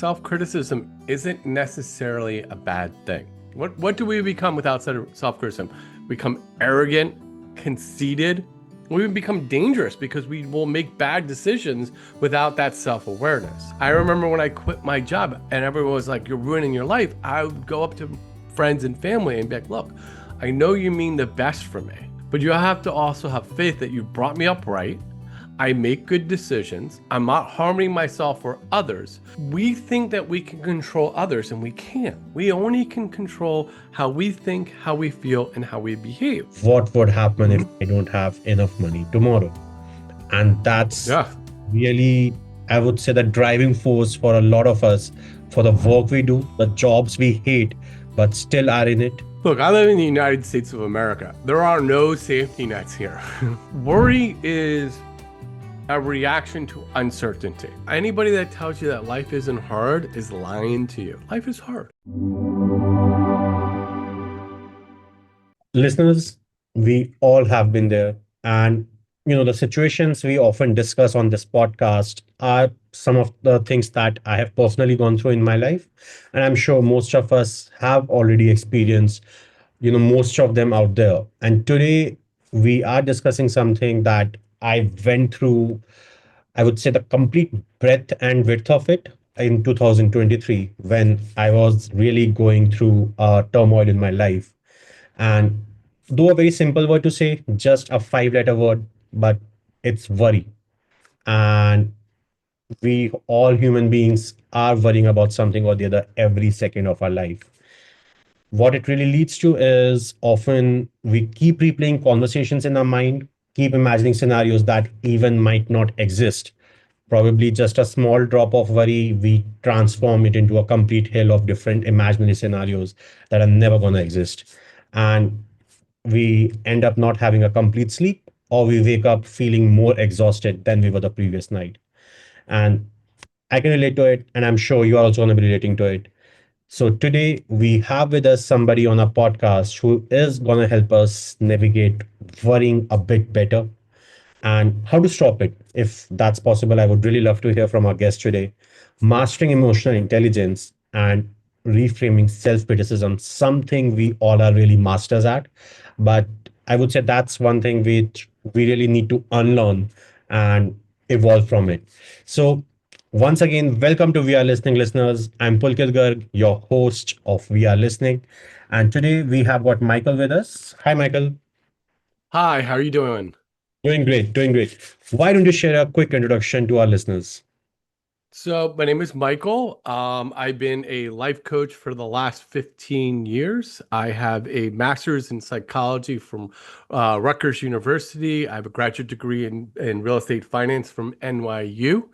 self-criticism isn't necessarily a bad thing. What do we become without self-criticism? We become arrogant, conceited. We become dangerous because we will make bad decisions without that self-awareness. I remember when I quit my job and everyone was like, "You're ruining your life." I would go up to friends and family and be like, "Look, I know you mean the best for me, but you have to also have faith that you brought me up right. I make good decisions. I'm not harming myself or others." We think that we can control others, and we can't. We only can control how we think, how we feel, and how we behave. What would happen if I don't have enough money tomorrow? And that's Yeah. really, I would say, the driving force for a lot of us for the work we do, the jobs we hate, but still are in it. Look, I live in the United States of America. There are no safety nets here. Worry is a reaction to uncertainty. Anybody that tells you that life isn't hard is lying to you. Life is hard. Listeners, we all have been there. And, the situations we often discuss on this podcast are some of the things that I have personally gone through in my life. And I'm sure most of us have already experienced, most of them out there. And today we are discussing something that I went through, I would say, the complete breadth and width of it in 2023 when I was really going through turmoil in my life. And though a very simple word to say, just a 5 letter word, but it's worry. And we all human beings are worrying about something or the other every second of our life. What it really leads to is often we keep replaying conversations in our mind, keep imagining scenarios that even might not exist. Probably just a small drop of worry, we transform it into a complete hill of different imaginary scenarios that are never going to exist. And we end up not having a complete sleep, or we wake up feeling more exhausted than we were the previous night. And I can relate to it, and I'm sure you are also going to be relating to it. So today we have with us somebody on our podcast who is going to help us navigate worrying a bit better and how to stop it. If that's possible, I would really love to hear from our guest today. Mastering emotional intelligence and reframing self criticism, something we all are really masters at. But I would say that's one thing which we really need to unlearn and evolve from it. So, once again, welcome to We Are Listening, listeners. I'm Pulkit Garg, your host of We Are Listening. And today we have got Michael with us. Hi, Michael. Hi, how are you doing? Doing great, doing great. Why don't you share a quick introduction to our listeners? So my name is Michael. I've been a life coach for the last 15 years. I have a master's in psychology from Rutgers University. I have a graduate degree in real estate finance from NYU.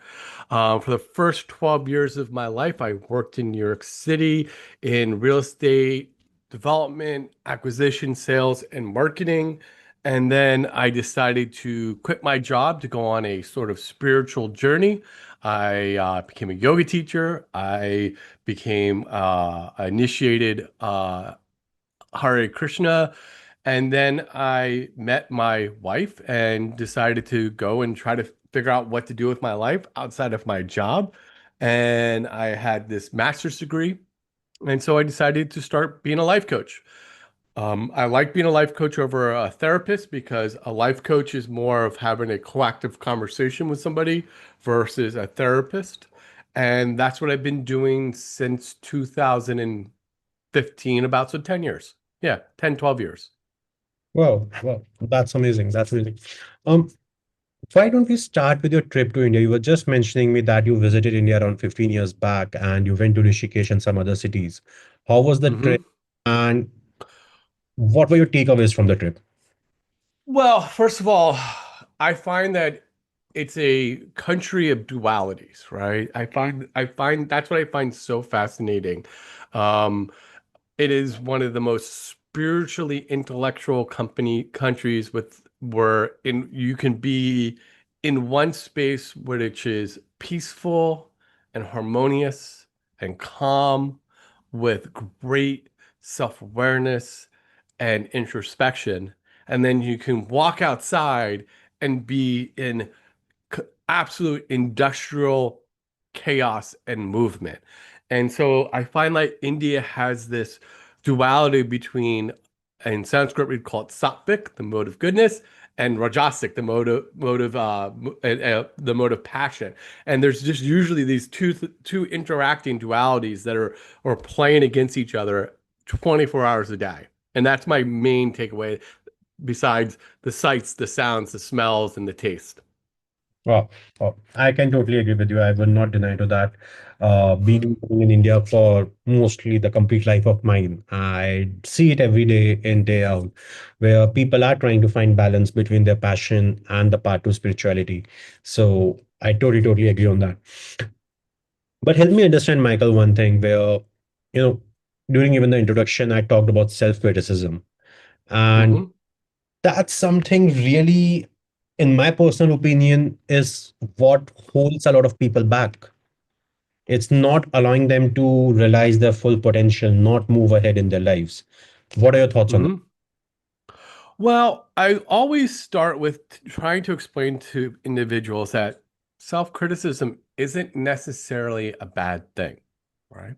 For the first 12 years of my life, I worked in New York City in real estate development, acquisition, sales, and marketing. And then I decided to quit my job to go on a sort of spiritual journey. I became a yoga teacher. I became initiated Hare Krishna. And then I met my wife and decided to go and try to figure out what to do with my life outside of my job. And I had this master's degree. And so I decided to start being a life coach. I like being a life coach over a therapist because a life coach is more of having a coactive conversation with somebody versus a therapist. And that's what I've been doing since 2015, about so 10 years. Yeah, 10, 12 years. Well, that's amazing. That's amazing. Um, why don't we start with your trip to India? You were just mentioning me that you visited India around 15 years back and you went to Rishikesh and some other cities. How was the trip hmm and what were your takeaways from the trip? Well, first of all, I find that it's a country of dualities, right? I find that's what I find so fascinating. Um, It is one of the most spiritually intellectual countries with where in you can be in one space which is peaceful and harmonious and calm with great self-awareness and introspection. And then you can walk outside and be in absolute industrial chaos and movement. And so I find like India has this duality between, in Sanskrit we'd call it sattvic, the mode of goodness, and rajasic, the mode of passion. And there's just usually these two interacting dualities that are playing against each other 24 hours a day. And that's my main takeaway, besides the sights, the sounds, the smells, and the taste. Well, I can totally agree with you. I will not deny to that. Being living in India for mostly the complete life of mine, I see it every day in, day out, where people are trying to find balance between their passion and the part to spirituality. So I totally agree on that. But help me understand, Michael, one thing where, you know, during even the introduction, I talked about self-criticism. And Hmm. that's something really, in my personal opinion, is what holds a lot of people back. It's not allowing them to realize their full potential, not move ahead in their lives. What are your thoughts on that? Hmm. Well, I always start with trying to explain to individuals that self-criticism isn't necessarily a bad thing, right?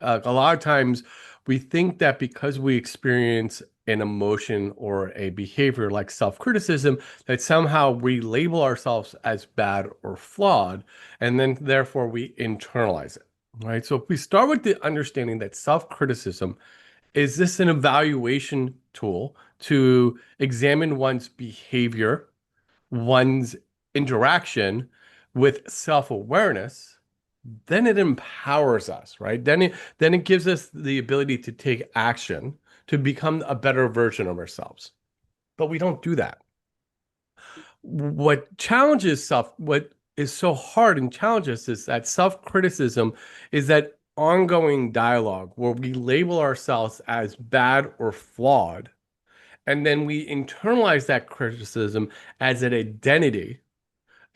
A lot of times we think that because we experience an emotion or a behavior like self-criticism, that somehow we label ourselves as bad or flawed, and then therefore we internalize it, right? So if we start with the understanding that self-criticism is this an evaluation tool to examine one's behavior, one's interaction with self-awareness, then it empowers us, right? Then it gives us the ability to take action to become a better version of ourselves. But we don't do that. What is so hard and challenges is that self-criticism is that ongoing dialogue where we label ourselves as bad or flawed, and then we internalize that criticism as an identity,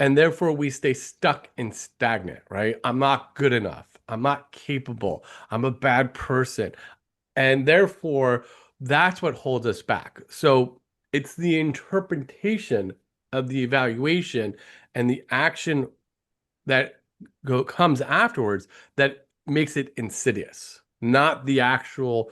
and therefore we stay stuck and stagnant, right? I'm not good enough. I'm not capable. I'm a bad person. And therefore, that's what holds us back. So it's the interpretation of the evaluation and the action that comes afterwards that makes it insidious, not the actual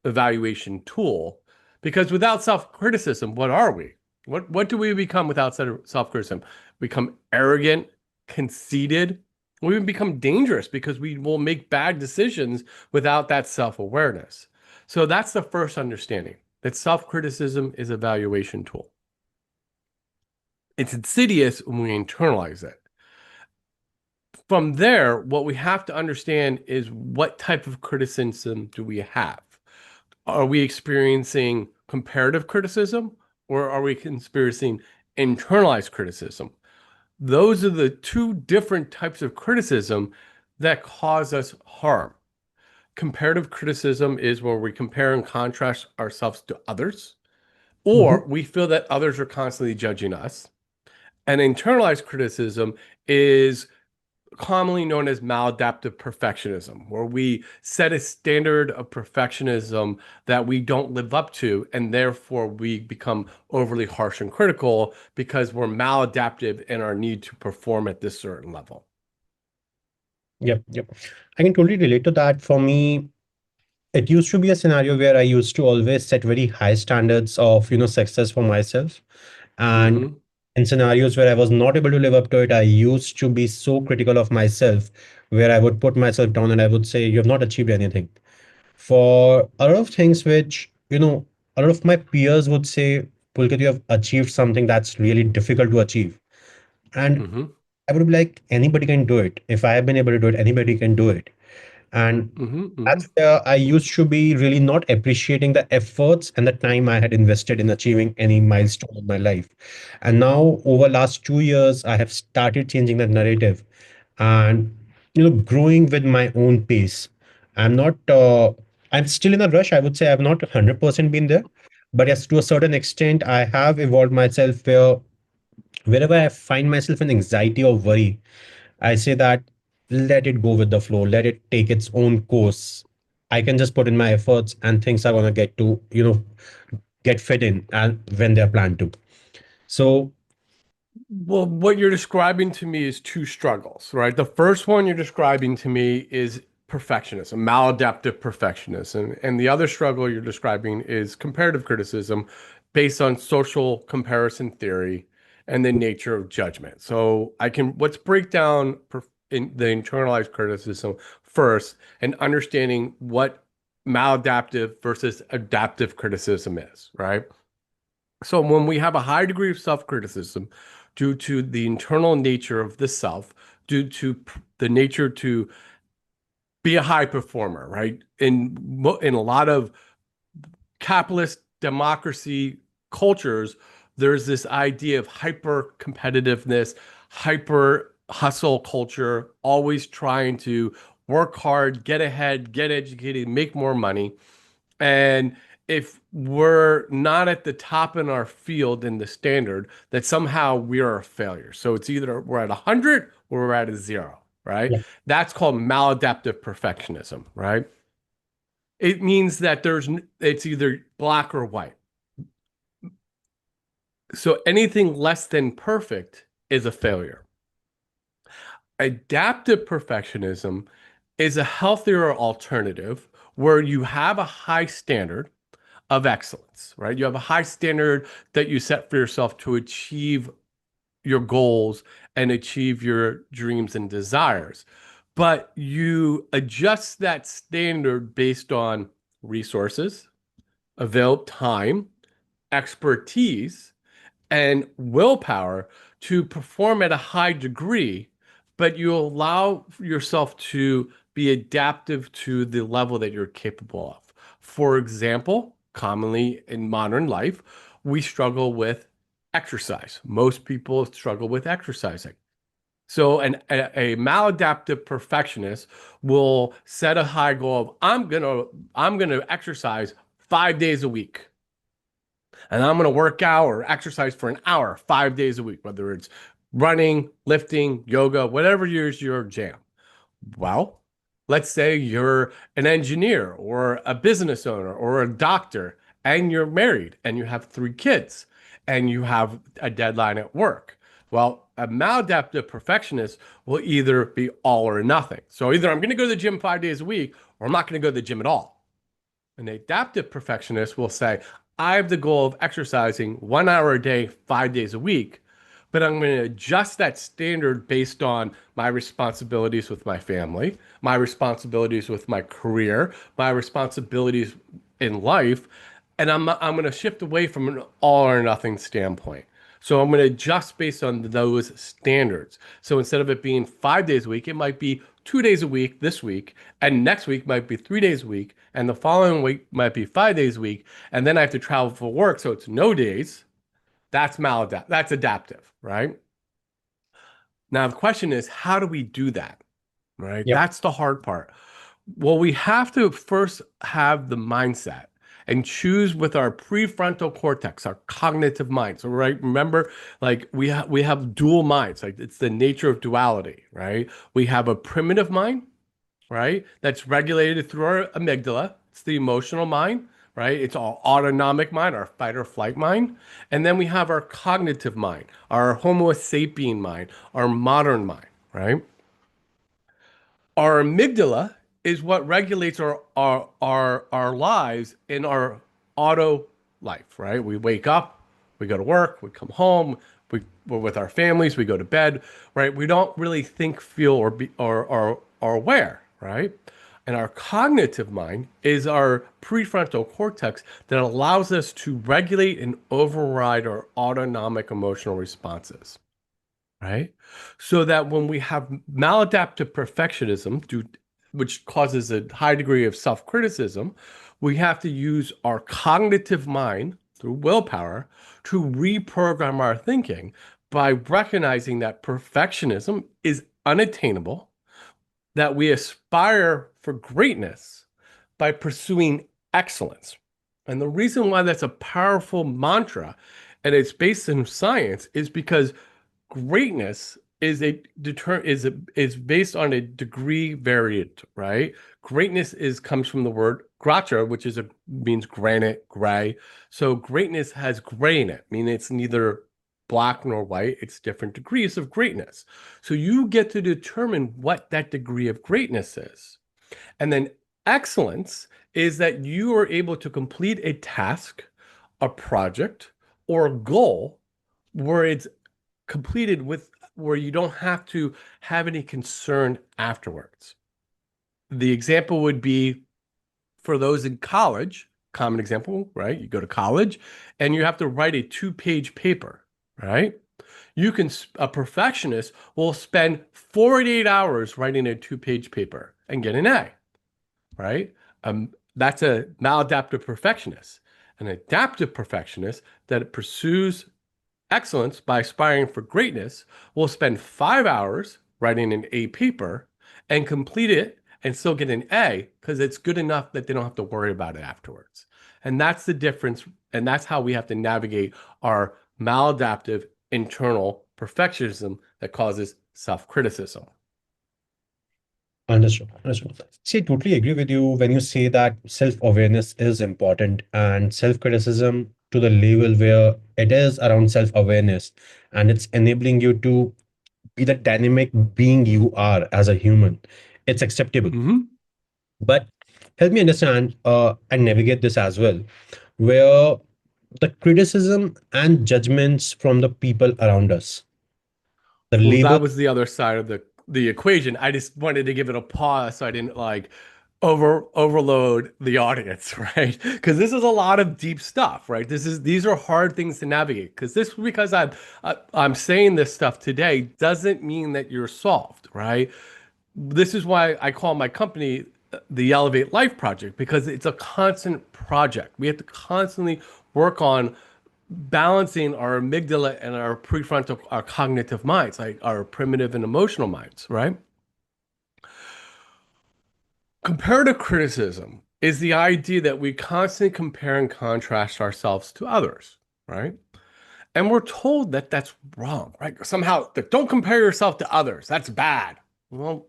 evaluation tool. Because without self-criticism, what are we? What do we become without self-criticism? We become arrogant, conceited. We even become dangerous because we will make bad decisions without that self-awareness. So that's the first understanding, that self-criticism is a evaluation tool. It's insidious when we internalize it. From there, what we have to understand is what type of criticism do we have? Are we experiencing comparative criticism, or are we experiencing internalized criticism? Those are the two different types of criticism that cause us harm. Comparative criticism is where we compare and contrast ourselves to others, Mhm. or we feel that others are constantly judging us. And internalized criticism is commonly known as maladaptive perfectionism, where we set a standard of perfectionism that we don't live up to, and therefore we become overly harsh and critical because we're maladaptive in our need to perform at this certain level. Yep. I can totally relate to that. For me, it used to be a scenario where I used to always set very high standards of, success for myself. And Hmm. in scenarios where I was not able to live up to it, I used to be so critical of myself, where I would put myself down and I would say, you have not achieved anything. For a lot of things which, a lot of my peers would say, Pulkit, you have achieved something that's really difficult to achieve. And Hmm. I would be like, anybody can do it. If I have been able to do it, anybody can do it. And Hmm. Hmm. that's where I used to be really not appreciating the efforts and the time I had invested in achieving any milestone in my life. And now, over last 2 years, I have started changing that narrative and growing with my own pace. I'm not. I'm still in a rush. I would say I've not 100% been there, but yes, to a certain extent, I have evolved myself where wherever I find myself in anxiety or worry, I say that let it go with the flow, let it take its own course. I can just put in my efforts and things are gonna get get fit in and when they're planned to. So Well, what you're describing to me is two struggles, right? The first one you're describing to me is perfectionism, maladaptive perfectionism. And the other struggle you're describing is comparative criticism based on social comparison theory and the nature of judgment. So let's break down in the internalized criticism first and understanding what maladaptive versus adaptive criticism is, right? So when we have a high degree of self-criticism due to the internal nature of the self, due to the nature to be a high performer, right? In a lot of capitalist democracy cultures, there's this idea of hyper competitiveness, hyper hustle culture, always trying to work hard, get ahead, get educated, make more money. And if we're not at the top in our field in the standard, that somehow we are a failure. So it's either we're at 100 or we're at a zero, right? Yeah. That's called maladaptive perfectionism, right? It means that it's either black or white. So anything less than perfect is a failure. Adaptive perfectionism is a healthier alternative where you have a high standard of excellence, right? You have a high standard that you set for yourself to achieve your goals and achieve your dreams and desires. But you adjust that standard based on resources, available time, expertise, and willpower to perform at a high degree, but you allow yourself to be adaptive to the level that you're capable of. For example, commonly in modern life, we struggle with exercise. Most people struggle with exercising. So a maladaptive perfectionist will set a high goal of I'm gonna exercise 5 days a week and I'm going to work out or exercise for an hour, 5 days a week, whether it's running, lifting, yoga, whatever is your jam. Well, let's say you're an engineer or a business owner or a doctor and you're married and you have 3 kids and you have a deadline at work. Well, a maladaptive perfectionist will either be all or nothing. So either I'm going to go to the gym 5 days a week or I'm not going to go to the gym at all. An adaptive perfectionist will say, I have the goal of exercising 1 hour a day, 5 days a week, but I'm going to adjust that standard based on my responsibilities with my family, my responsibilities with my career, my responsibilities in life, and I'm going to shift away from an all or nothing standpoint. So I'm going to adjust based on those standards. So instead of it being 5 days a week, it might be 2 days a week this week, and next week might be 3 days a week, and the following week might be 5 days a week, and then I have to travel for work, so it's no days. That's maladaptive. That's adaptive, right? Now the question is, how do we do that? Right? Yep. That's the hard part. Well, we have to first have the mindset and choose with our prefrontal cortex, our cognitive mind. So, right, remember, like we have dual minds. Like it's the nature of duality, right? We have a primitive mind, right? That's regulated through our amygdala. It's the emotional mind, right? It's our autonomic mind, our fight or flight mind. And then we have our cognitive mind, our Homo sapien mind, our modern mind, right? Our amygdala is what regulates our lives in our auto life, right? We wake up, we go to work, we come home, we're with our families, we go to bed, right? We don't really think, feel, or be or aware, right? And our cognitive mind is our prefrontal cortex that allows us to regulate and override our autonomic emotional responses, right? So that when we have maladaptive perfectionism, which causes a high degree of self-criticism, we have to use our cognitive mind through willpower to reprogram our thinking by recognizing that perfectionism is unattainable, that we aspire for greatness by pursuing excellence. And the reason why that's a powerful mantra and it's based in science is because greatness is based on a degree variant, right? Greatness is comes from the word gratia, which means granite, gray. So greatness has gray in it, meaning it's neither black nor white. It's different degrees of greatness. So you get to determine what that degree of greatness is. And then excellence is that you are able to complete a task, a project, or a goal where it's completed with where you don't have to have any concern afterwards. The example would be for those in college, common example, right? You go to college and you have to write a two-page paper, right? A perfectionist will spend 48 hours writing a two-page paper and get an A, right? That's a maladaptive perfectionist. An adaptive perfectionist that pursues excellence by aspiring for greatness will spend 5 hours writing an A paper and complete it and still get an A because it's good enough that they don't have to worry about it afterwards. And that's the difference. And that's how we have to navigate our maladaptive internal perfectionism that causes self-criticism. Understood. Understood. See, I totally agree with you when you say that self-awareness is important and self-criticism to the level where it is around self-awareness and it's enabling you to be the dynamic being you are as a human. It's acceptable. Mhm. But help me understand and navigate this as well, where the criticism and judgments from the people around us, the Well, label. that was the other side of the equation. I just wanted to give it a pause so I didn't like overload the audience, right? Because this is a lot of deep stuff, right? These are hard things to navigate. Because I'm saying this stuff today doesn't mean that you're solved, right? This is why I call my company the Elevate Life Project because it's a constant project. We have to constantly work on balancing our amygdala and our prefrontal, our cognitive minds, like our primitive and emotional minds, right? Comparative criticism is the idea that we constantly compare and contrast ourselves to others, right? And we're told that that's wrong, right? Somehow, that don't compare yourself to others. That's bad. Well,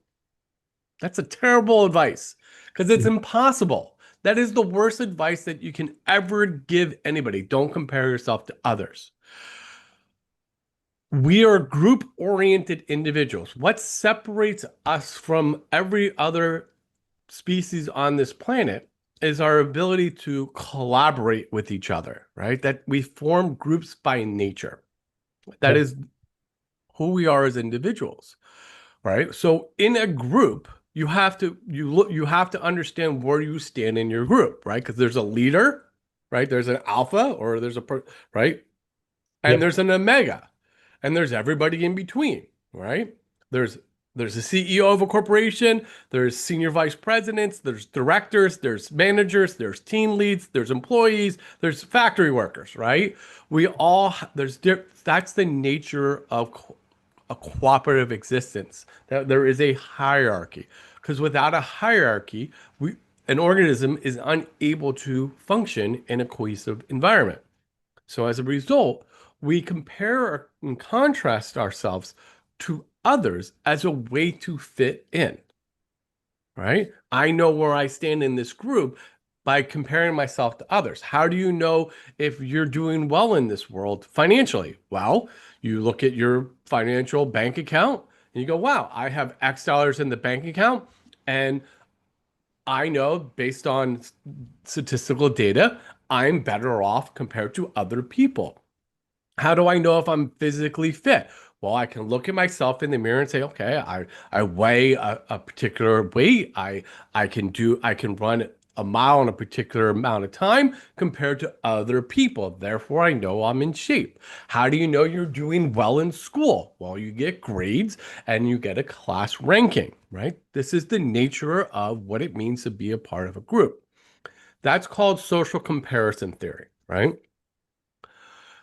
that's a terrible advice because it's impossible. That is the worst advice that you can ever give anybody. Don't compare yourself to others. We are group-oriented individuals. What separates us from every other species on this planet is our ability to collaborate with each other, right? That we form groups by nature. That Yep. is who we are as individuals, right? So in a group, you have to understand where you stand in your group, right? Because there's a leader, right? There's an alpha or right? And Yep. there's an omega, and there's everybody in between, right? There's there's a CEO of a corporation, there's senior vice presidents, there's directors, there's managers, there's team leads, there's employees, there's factory workers, right? We all that's the nature of a cooperative existence. That there is a hierarchy, because without a hierarchy, an organism is unable to function in a cohesive environment. So as a result, we compare and contrast ourselves to others as a way to fit in, right? I know where I stand in this group by comparing myself to others. How do you know if you're doing well in this world financially? Well, you look at your financial bank account and you go, wow, I have X dollars in the bank account. And I know based on statistical data, I'm better off compared to other people. How do I know if I'm physically fit? Well, I can look at myself in the mirror and say, okay, I weigh a particular weight. I can run a mile in a particular amount of time compared to other people. Therefore, I know I'm in shape. How do you know you're doing well in school? Well, you get grades and you get a class ranking, right? This is the nature of what it means to be a part of a group. That's called social comparison theory, right?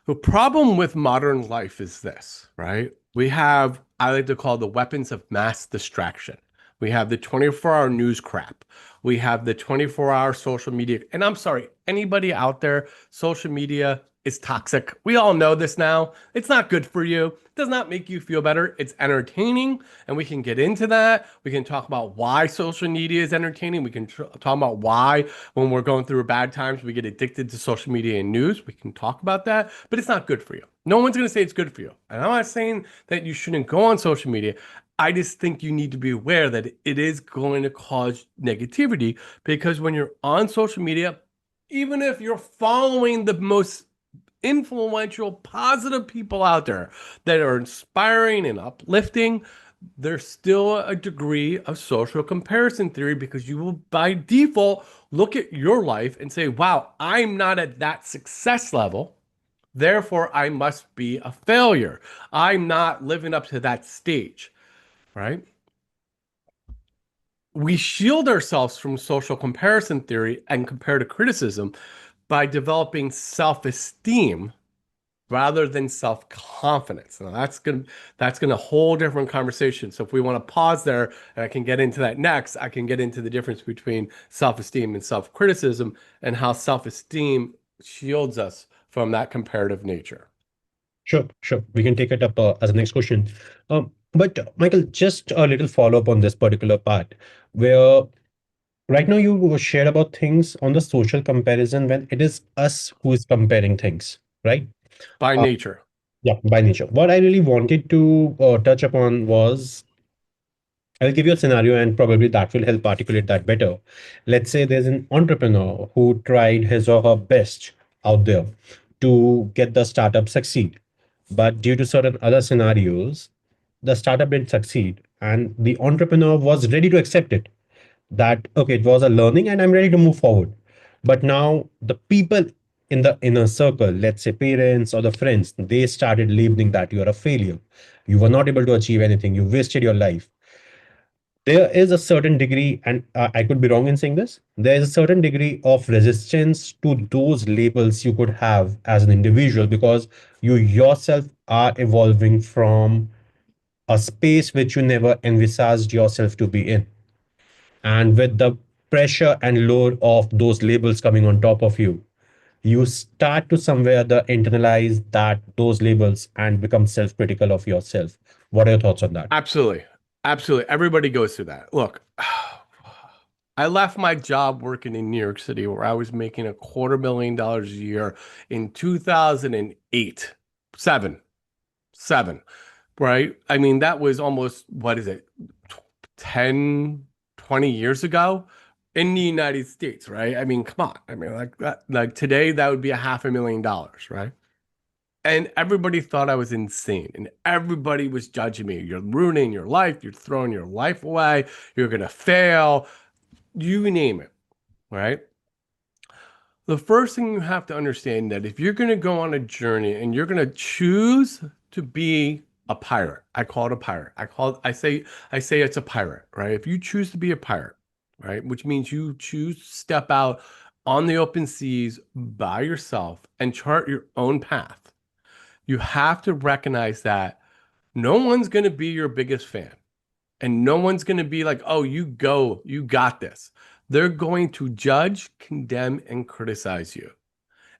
The problem with modern life is this, right? We have, I like to call the weapons of mass distraction. We have the 24-hour news crap. We have the 24-hour social media. And I'm sorry, anybody out there, social media, is toxic. We all know this now. It's not good for you. It does not make you feel better. It's entertaining, and we can get into that. We can talk about why social media is entertaining. We can talk about why, when we're going through bad times, we get addicted to social media and news. We can talk about that, but it's not good for you. No one's going to say it's good for you. And I'm not saying that you shouldn't go on social media. I just think you need to be aware that it is going to cause negativity, because when you're on social media, even if you're following the most influential, positive people out there that are inspiring and uplifting, there's still a degree of social comparison theory, because you will by default look at your life and say, wow, I'm not at that success level. Therefore, I must be a failure. I'm not living up to that stage, right? We shield ourselves from social comparison theory and comparative criticism by developing self-esteem rather than self-confidence. Now that's gonna whole different conversation. So if we want to pause there, and I can get into that next, I can get into the difference between self-esteem and self-criticism, and how self-esteem shields us from that comparative nature. Sure, sure. We can take it up as a next question. But Michael, just a little follow up on this particular part, where right now you shared about things on the social comparison when it is us who is comparing things, right? By Uh, nature. yeah, by nature. What I really wanted to touch upon was, I'll give you a scenario and probably that will help articulate that better. Let's say there's an entrepreneur who tried his or her best out there to get the startup succeed. But due to certain other scenarios, the startup didn't succeed and the entrepreneur was ready to accept it, that okay, it was a learning and I'm ready to move forward. But now the people in the inner circle, let's say parents or the friends, they started labeling that you are a failure, you were not able to achieve anything, you wasted your life. There is a certain degree, and I could be wrong in saying this, there is a certain degree of resistance to those labels you could have as an individual, because you yourself are evolving from a space which you never envisaged yourself to be in. And with the pressure and load of those labels coming on top of you, you start to somewhere the internalize that those labels and become self-critical of yourself. What are your thoughts on that? Absolutely. Absolutely. Everybody goes through that. Look, I left my job working in New York City, where I was making $250,000 a year in 2008, seven, seven, right? I mean, that was almost, what is it, 10, 20 years ago in the United States, right? I mean, come on. I mean, like that, like today, that would be a $500,000, right? And everybody thought I was insane, and everybody was judging me. You're ruining your life. You're throwing your life away. You're going to fail. You name it, right? The first thing you have to understand, that if you're going to go on a journey and you're going to choose to be a pirate, I call it a pirate. I say it's a pirate, right? If you choose to be a pirate, right, which means you choose to step out on the open seas by yourself and chart your own path, you have to recognize that no one's going to be your biggest fan. And no one's going to be like, oh, you go, you got this. They're going to judge, condemn, and criticize you.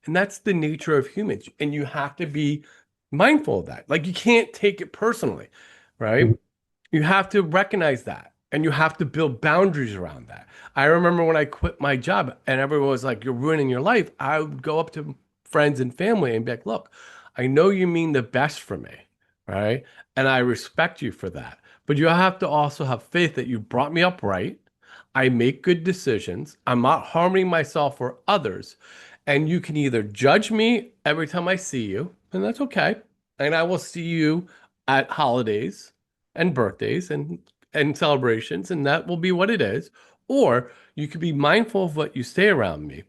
And that's the nature of humans. And you have to be mindful of that. Like, you can't take it personally, right? Mhm. You have to recognize that, and you have to build boundaries around that. I remember when I quit my job and everyone was like, you're ruining your life. I would go up to friends and family and be like, look, I know you mean the best for me, right? And I respect you for that. But you have to also have faith that you brought me up right. I make good decisions. I'm not harming myself or others. And you can either judge me every time I see you, and that's okay. And I will see you at holidays and birthdays and celebrations, and that will be what it is. Or you could be mindful of what you say around me,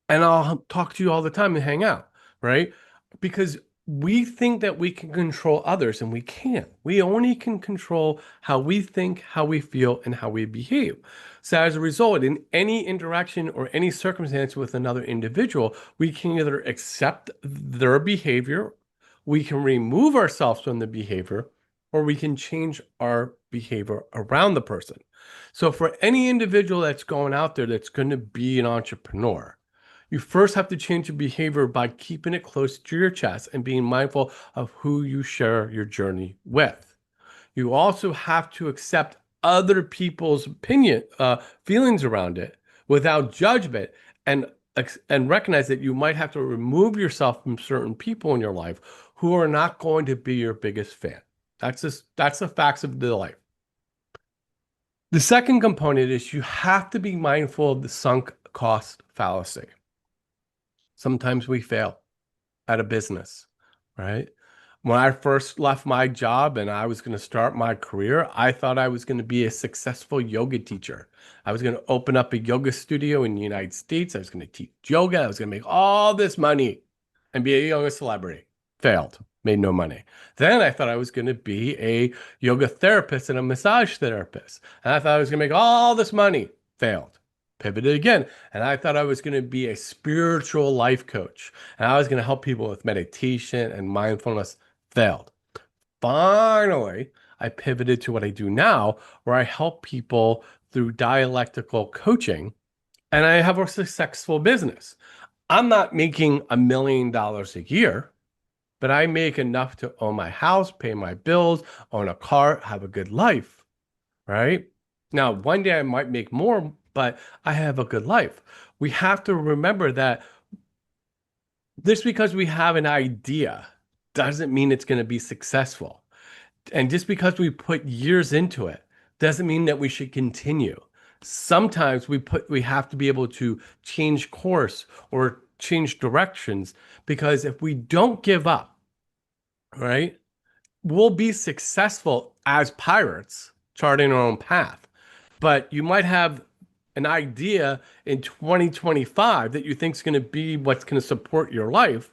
and I'll talk to you all the time and hang out, right? Because we think that we can control others, and we can't. We only can control how we think, how we feel, and how we behave. So as a result, in any interaction or any circumstance with another individual, we can either accept their behavior, we can remove ourselves from the behavior, or we can change our behavior around the person. So for any individual that's going out there that's going to be an entrepreneur, You first have to change your behavior by keeping it close to your chest and being mindful of who you share your journey with. You also have to accept other people's feelings around it without judgment, and and recognize that you might have to remove yourself from certain people in your life who are not going to be your biggest fan. That's the facts of the life. The second component is you have to be mindful of the sunk cost fallacy. Sometimes we fail at a business, right? When I first left my job and I was going to start my career, I thought I was going to be a successful yoga teacher. I was going to open up a yoga studio in the United States. I was going to teach yoga. I was going to make all this money and be a yoga celebrity. Failed, made no money. Then I thought I was going to be a yoga therapist and a massage therapist. And I thought I was going to make all this money. Failed. Pivoted again. And I thought I was going to be a spiritual life coach. And I was going to help people with meditation and mindfulness. Failed. Finally, I pivoted to what I do now, where I help people through dialectical coaching, and I have a successful business. I'm not making $1 million a year, but I make enough to own my house, pay my bills, own a car, have a good life, right? Now, one day I might make more, but I have a good life. We have to remember that just because we have an idea doesn't mean it's going to be successful. And just because we put years into it doesn't mean that we should continue. Sometimes we have to be able to change course or change directions, because if we don't give up, right, we'll be successful as pirates charting our own path. But you might have an idea in 2025 that you think is going to be what's going to support your life,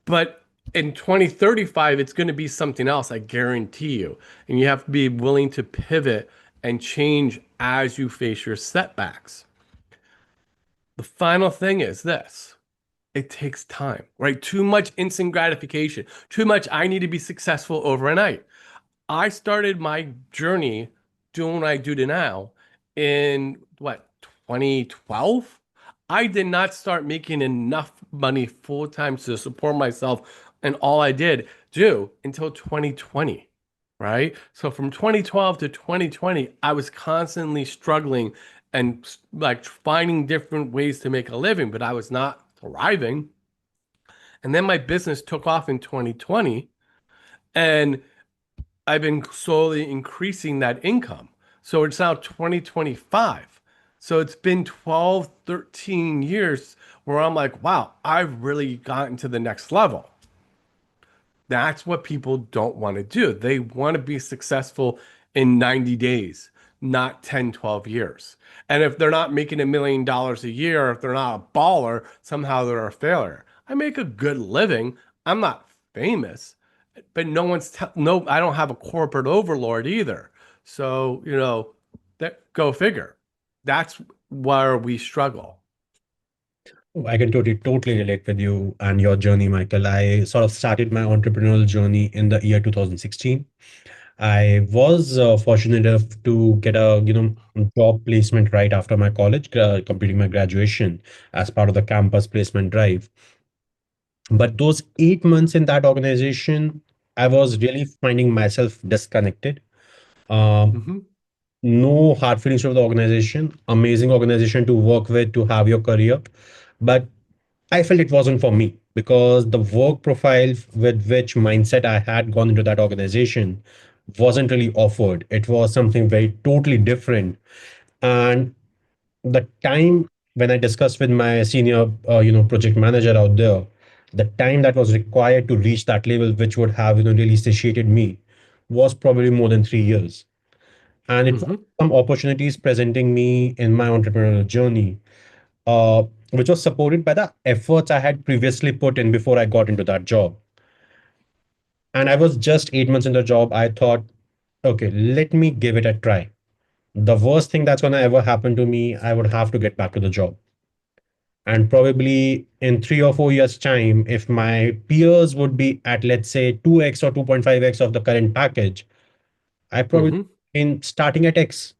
but in 2035, it's going to be something else, I guarantee you. And you have to be willing to pivot and change as you face your setbacks. The final thing is this: it takes time, right? Too much instant gratification, too much, I need to be successful overnight. I started my journey doing what I do to now in what, 2012? I did not start making enough money full time to support myself and all I did do until 2020, right? So from 2012 to 2020, I was constantly struggling and like finding different ways to make a living, but I was not thriving. And then my business took off in 2020. And I've been slowly increasing that income. So it's now 2025. So it's been 12, 13 years where I'm like, wow, I've really gotten to the next level. That's what people don't want to do. They want to be successful in 90 days, not 10, 12 years. And if they're not making $1 million a year, if they're not a baller, somehow they're a failure. I make a good living. I'm not famous, but no, I don't have a corporate overlord either. So, that go figure. That's where we struggle. I can totally relate with you and your journey, Michael. I sort of started my entrepreneurial journey in the year 2016. I was fortunate enough to get a job placement right after my college, completing my graduation as part of the campus placement drive. But those 8 months in that organization, I was really finding myself disconnected. Um, Hmm. no hard feelings for the organization, amazing organization to work with, to have your career. But I felt it wasn't for me because the work profile with which mindset I had gone into that organization wasn't really offered. It was something very totally different. And the time when I discussed with my senior, project manager out there, the time that was required to reach that level, which would have, really satiated me, was probably more than 3 years. And it was Hmm. some opportunities presenting me in my entrepreneurial journey, uh, which was supported by the efforts I had previously put in before I got into that job. And I was just 8 months in the job. I thought, okay, let me give it a try. The worst thing that's going to ever happen to me, I would have to get back to the job. And probably in 3 or 4 years' time, if my peers would be at, let's say, 2x or 2.5x of the current package, I probably Hmm. in starting at X.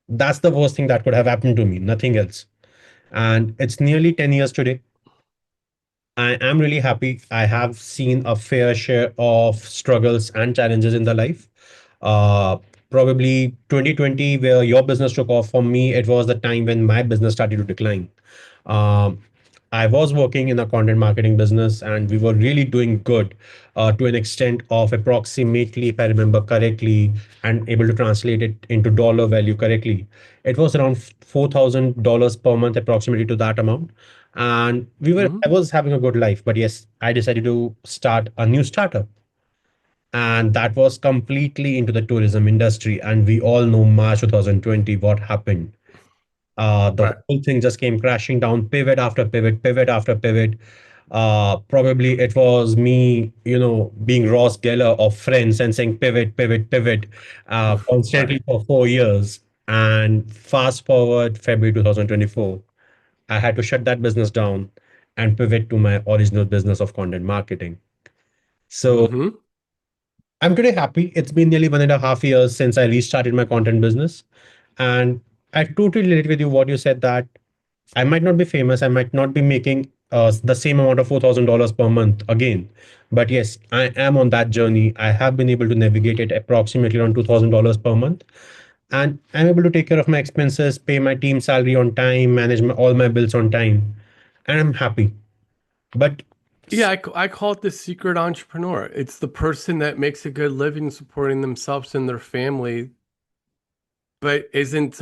That's the worst thing that could have happened to me, nothing else. And it's nearly 10 years today. I am really happy. I have seen a fair share of struggles and challenges in the life. Uh, Probably 2020, where your business took off. For me, it was the time when my business started to decline. Um, I was working in a content marketing business and we were really doing good to an extent of approximately, if I remember correctly, and able to translate it into dollar value correctly. It was around $4,000 per month, approximately to that amount. And I Hmm. was having a good life. But yes, I decided to start a new startup. And that was completely into the tourism industry. And we all know March 2020, what happened. The Right. whole thing just came crashing down, pivot after pivot, pivot after pivot. Probably it was me, being Ross Geller of Friends and saying pivot, pivot, pivot, Right. constantly for 4 years. And fast forward February 2024, I had to shut that business down and pivot to my original business of content marketing. So Hmm. I'm pretty happy. It's been nearly 1.5 years since I restarted my content business. And I totally relate with you what you said that I might not be famous. I might not be making the same amount of $4,000 per month again. But yes, I am on that journey. I have been able to navigate it approximately around $2,000 per month. And I'm able to take care of my expenses, pay my team salary on time, manage all my bills on time. And I'm happy. But Yeah, I call it the secret entrepreneur. It's the person that makes a good living supporting themselves and their family, but isn't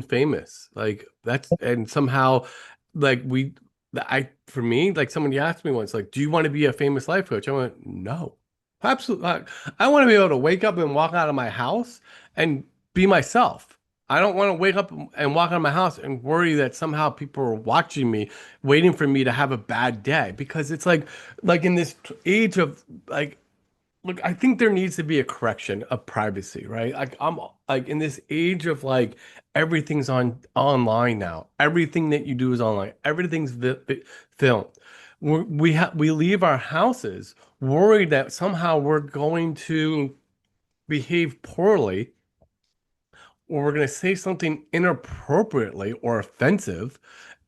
famous. Like that's and somehow like we I for me, like someone asked me once, like, do you want to be a famous life coach? I went, no. Absolutely not. I want to be able to wake up and walk out of my house and be myself. I don't want to wake up and walk out of my house and worry that somehow people are watching me, waiting for me to have a bad day. Because it's like in this age of like look, I think there needs to be a correction of privacy, right? Like I'm like in this age of like everything's online now. Everything that you do is online. Everything's filmed. We leave our houses worried that somehow we're going to behave poorly or we're going to say something inappropriately or offensive,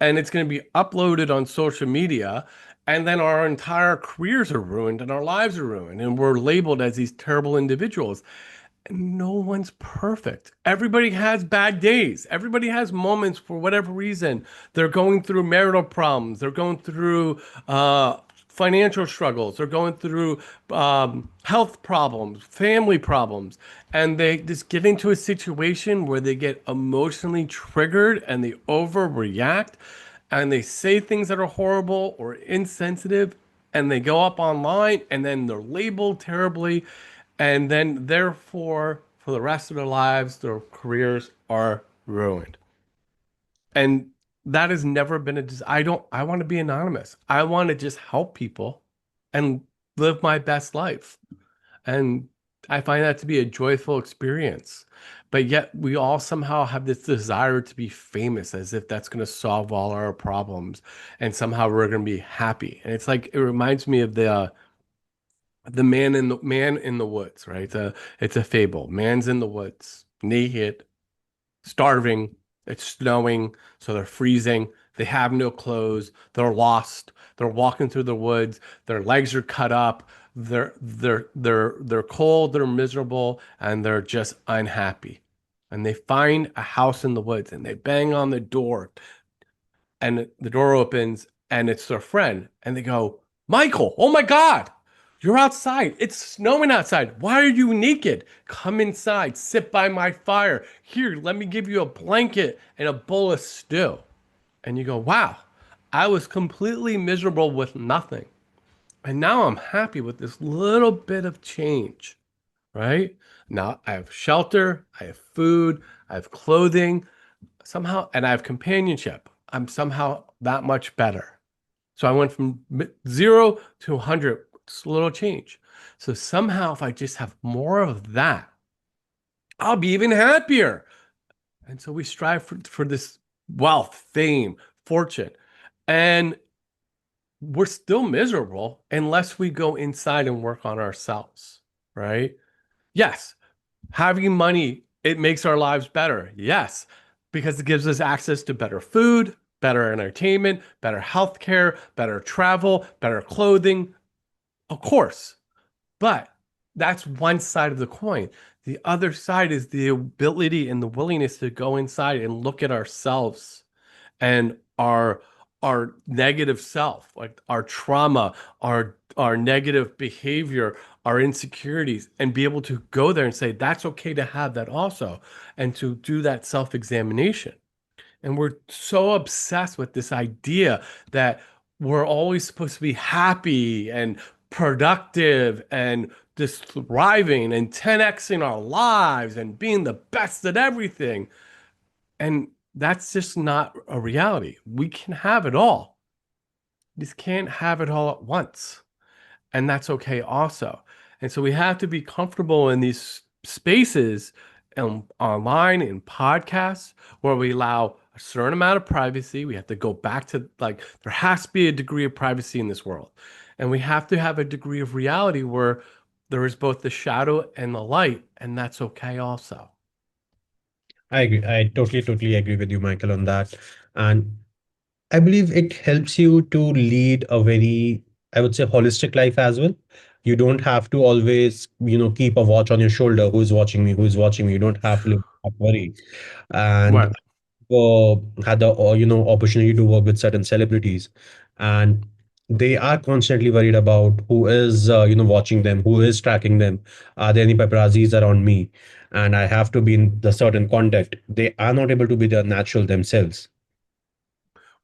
and it's going to be uploaded on social media, and then our entire careers are ruined and our lives are ruined, and we're labeled as these terrible individuals. No one's perfect. Everybody has bad days. Everybody has moments for whatever reason. They're going through marital problems. They're going through financial struggles. They're going through health problems, family problems. And they just get into a situation where they get emotionally triggered and they overreact and they say things that are horrible or insensitive and they go up online and then they're labeled terribly and then therefore for the rest of their lives their careers are ruined. And that has never been I want to be anonymous. I want to just help people and live my best life. And I find that to be a joyful experience. But yet we all somehow have this desire to be famous as if that's going to solve all our problems and somehow we're going to be happy. And it's like it reminds me of the man in the woods, right? It's a fable. Man's in the woods, naked, starving. It's snowing, so they're freezing. They have no clothes. They're lost. They're walking through the woods. Their legs are cut up. They're cold. They're miserable, and they're just unhappy. And they find a house in the woods, and they bang on the door, and the door opens and it's their friend and they go, Michael, oh my God, you're outside. It's snowing outside. Why are you naked? Come inside, sit by my fire. Here, let me give you a blanket and a bowl of stew. And you go, wow, I was completely miserable with nothing. And now I'm happy with this little bit of change, right? Now I have shelter, I have food, I have clothing, somehow, and I have companionship. I'm somehow that much better. So I went from 0 to 100, just a little change. So somehow, if I just have more of that, I'll be even happier. And so we strive for this wealth, fame, fortune. And we're still miserable unless we go inside and work on ourselves, right? Yes, having money, it makes our lives better. Yes, because it gives us access to better food. better entertainment, better healthcare, better travel, better clothing, of course. But that's one side of the coin. The other side is the ability and the willingness to go inside and look at ourselves and our negative self, like our trauma, our negative behavior, our insecurities, and be able to go there and say, that's okay to have that also, and to do that self-examination. And we're so obsessed with this idea that we're always supposed to be happy and productive and just thriving and 10xing our lives and being the best at everything. And that's just not a reality. We can have it all. We just can't have it all at once. And that's okay also. And so we have to be comfortable in these spaces online in podcasts where we allow a certain amount of privacy. We have to go back to like there has to be a degree of privacy in this world. And we have to have a degree of reality where there is both the shadow and the light, and that's okay also. I agree. I totally agree with you, Michael, on that. And I believe it helps you to lead a very, I would say, holistic life as well. You don't have to always, keep a watch on your shoulder. Who's watching me? Who's watching me? You don't have to live with that worry. And Right. had the opportunity to work with certain celebrities, and they are constantly worried about who is watching them, who is tracking them. Are there any paparazzis around me? And I have to be in the certain contact. They are not able to be their natural themselves.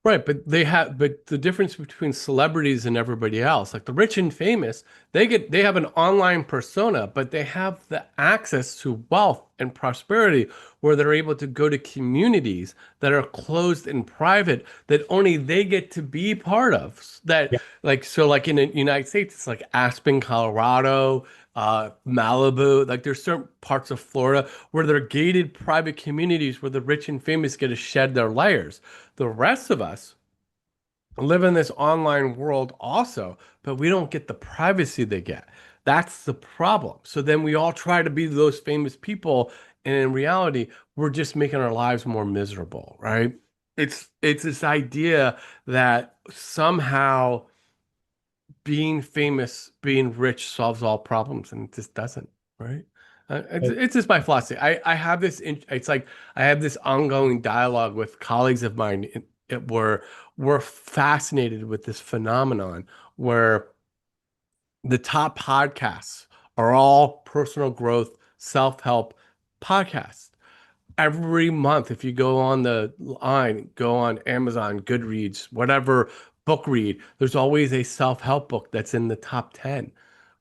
Right, but the difference between celebrities and everybody else, like the rich and famous, they have an online persona, but they have the access to wealth and prosperity where they're able to go to communities that are closed and private that only they get to be part of. That Yeah. like so like in the United States, it's like Aspen, Colorado, Malibu, like there's certain parts of Florida where they're gated private communities where the rich and famous get to shed their layers. The rest of us live in this online world also, but we don't get the privacy they get. That's the problem. So then we all try to be those famous people, and in reality, we're just making our lives more miserable, right? It's this idea that somehow being famous, being rich solves all problems, and it just doesn't, right? It's just my philosophy. It's like I have this ongoing dialogue with colleagues of mine where we're fascinated with this phenomenon where the top podcasts are all personal growth, self-help podcasts. Every month, if you go on the line, go on Amazon, Goodreads, whatever book read, there's always a self-help book that's in the top 10,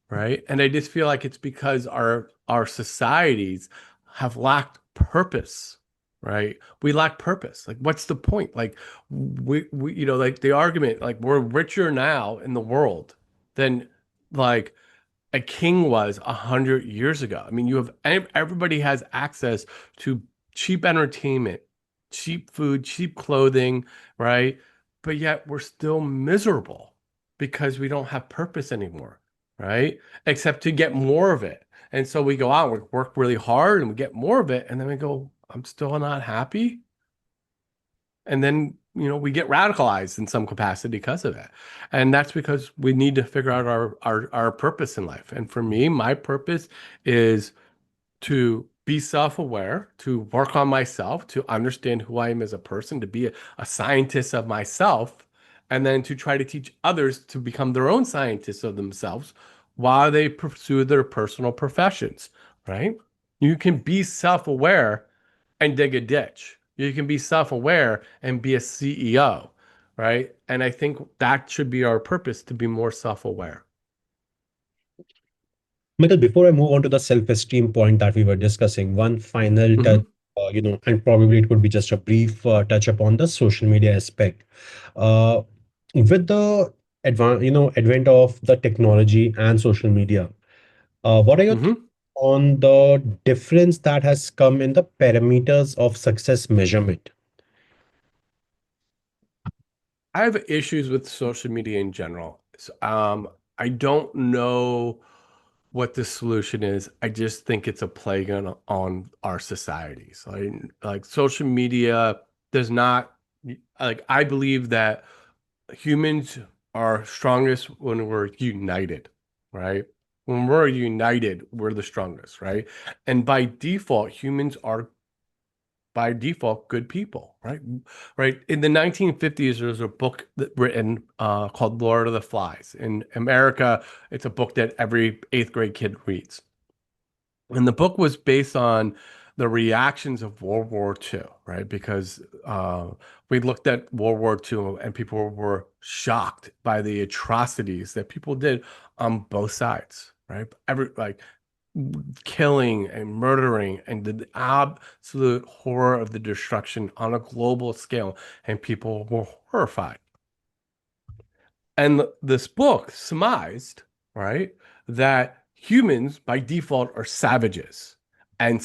right? And I just feel like it's because our societies have lacked purpose, right? We lack purpose. Like, what's the point? Like, we like the argument, like we're richer now in the world than like a king was 100 years ago. I mean, everybody has access to cheap entertainment, cheap food, cheap clothing, right? But yet we're still miserable because we don't have purpose anymore, right? Except to get more of it. And so we go out, we work really hard and we get more of it. And then we go, I'm still not happy. And then, we get radicalized in some capacity because of it. And that's because we need to figure out our purpose in life. And for me, my purpose is to be self-aware, to work on myself, to understand who I am as a person, to be a scientist of myself, and then to try to teach others to become their own scientists of themselves while they pursue their personal professions, right? You can be self-aware and dig a ditch. You can be self-aware and be a CEO, right? And I think that should be our purpose to be more self-aware. Michael, before I move on to the self-esteem point that we were discussing, one final touch, Hmm. and probably it would be just a brief touch upon the social media aspect. Uh, with the advent of the technology and social media, what are your thoughts Hmm. on the difference that has come in the parameters of success measurement? I have issues with social media in general. I don't know what the solution is. I just think it's a plague on our societies. Like social media does not. Like I believe that humans are strongest when we're united, right? When we're united, we're the strongest, right? And by default, humans are by default good people, right? Right. In the 1950s, there was a book written called Lord of the Flies. In America, it's a book that every eighth grade kid reads. And the book was based on the reactions of World War II, right? Because we looked at World War II and people were shocked by the atrocities that people did on both sides, right? Every like killing and murdering and the absolute horror of the destruction on a global scale, and people were horrified. And this book surmised, right, that humans by default are savages, and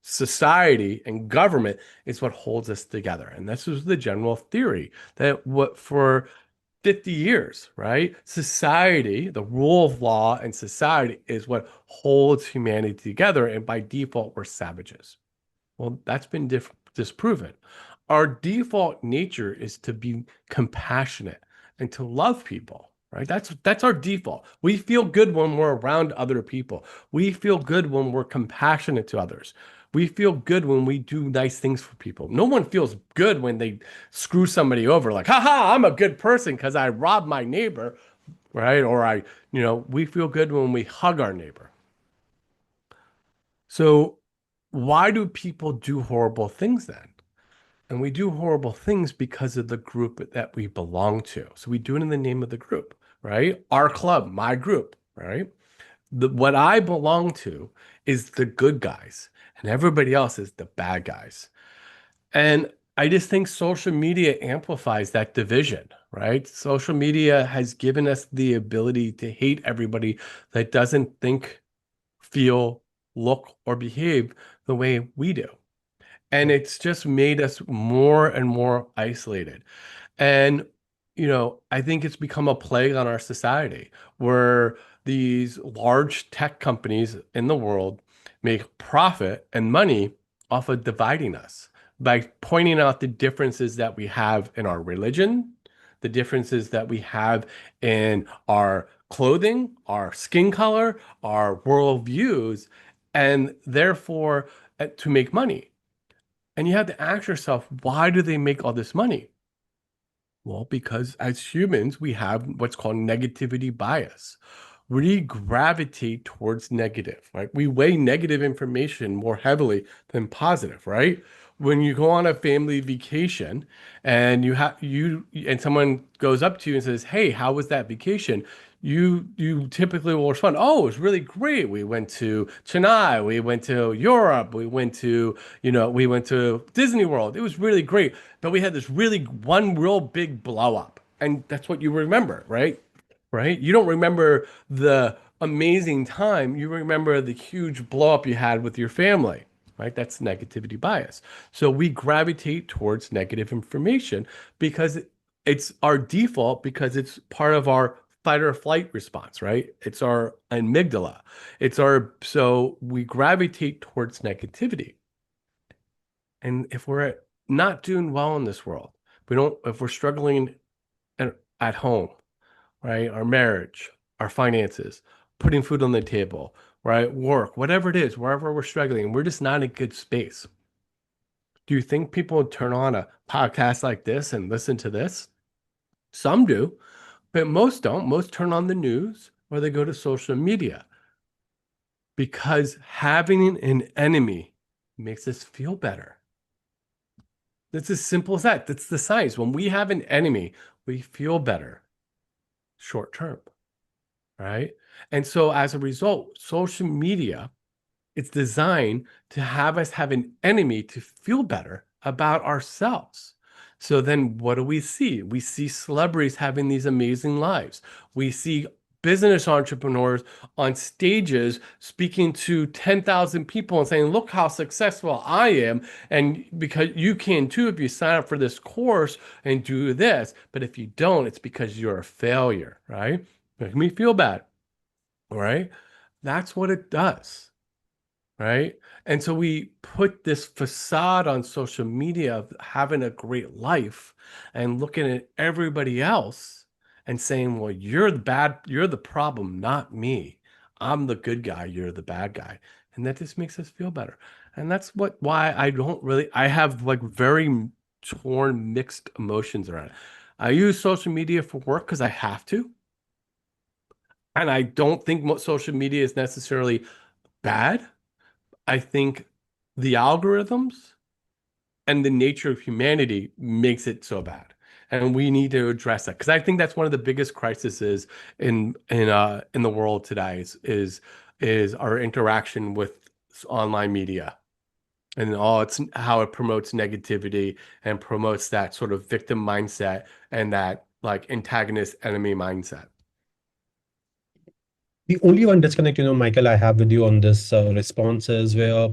society and government is what holds us together. And this was the general theory that what for 50 years, right? Society, the rule of law and society is what holds humanity together. And by default, we're savages. Well, that's been disproven. Our default nature is to be compassionate and to love people, right? That's our default. We feel good when we're around other people. We feel good when we're compassionate to others. We feel good when we do nice things for people. No one feels good when they screw somebody over, like, haha, I'm a good person because I robbed my neighbor, right? Or we feel good when we hug our neighbor. So why do people do horrible things then? And we do horrible things because of the group that we belong to. So we do it in the name of the group, right? Our club, my group, right? What I belong to is the good guys, and everybody else is the bad guys. And I just think social media amplifies that division, right? Social media has given us the ability to hate everybody that doesn't think, feel, look, or behave the way we do. And it's just made us more and more isolated. And, I think it's become a plague on our society where these large tech companies in the world make profit and money off of dividing us by pointing out the differences that we have in our religion, the differences that we have in our clothing, our skin color, our worldviews, and therefore to make money. And you have to ask yourself, why do they make all this money? Well, because as humans, we have what's called negativity bias. We gravitate towards negative, right? We weigh negative information more heavily than positive, right? When you go on a family vacation and and someone goes up to you and says, "Hey, how was that vacation?" You typically will respond, "Oh, it was really great. We went to Chennai, we went to Europe, we went to Disney World. It was really great." But we had this really one real big blow up. And that's what you remember, right? Right? You don't remember the amazing time. You remember the huge blow up you had with your family, right? That's negativity bias. So we gravitate towards negative information because it's our default, because it's part of our fight or flight response, right? It's our amygdala. So we gravitate towards negativity. And if we're not doing well in this world, if we're struggling at home, right? Our marriage, our finances, putting food on the table, right? Work, whatever it is, wherever we're struggling, we're just not in a good space. Do you think people would turn on a podcast like this and listen to this? Some do, but most don't. Most turn on the news or they go to social media because having an enemy makes us feel better. It's as simple as that. That's the science. When we have an enemy, we feel better short term, right? And so as a result, social media, it's designed to have us have an enemy to feel better about ourselves. So then what do we see? We see celebrities having these amazing lives. We see business entrepreneurs on stages speaking to 10,000 people and saying, look how successful I am. And because you can too, if you sign up for this course and do this. But if you don't, it's because you're a failure, right? Make me feel bad, right? That's what it does, right? And so we put this facade on social media of having a great life and looking at everybody else and saying, well, you're the problem, not me. I'm the good guy, you're the bad guy. And that just makes us feel better. And that's why I have like very torn, mixed emotions around it. I use social media for work because I have to. And I don't think social media is necessarily bad. I think the algorithms and the nature of humanity makes it so bad. And we need to address that because I think that's one of the biggest crises in the world today is our interaction with online media and all it's how it promotes negativity and promotes that sort of victim mindset and that like antagonist enemy mindset. The only one disconnect, Michael, I have with you on this response is where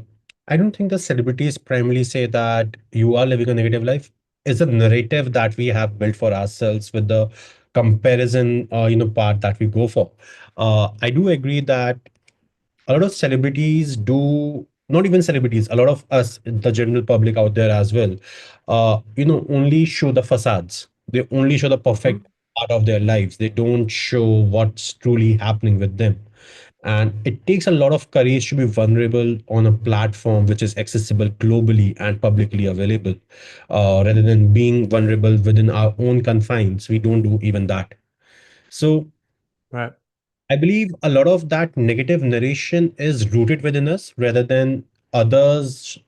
I don't think the celebrities primarily say that you are living a negative life. Is a narrative that we have built for ourselves with the comparison, part that we go for. I do agree that a lot of celebrities do, not even celebrities, a lot of us, the general public out there as well, only show the facades. They only show the Mhm. perfect part of their lives. They don't show what's truly happening with them. And it takes a lot of courage to be vulnerable on a platform which is accessible globally and publicly available, rather than being vulnerable within our own confines. We don't do even that. So Right. I believe a lot of that negative narration is rooted within us rather than others,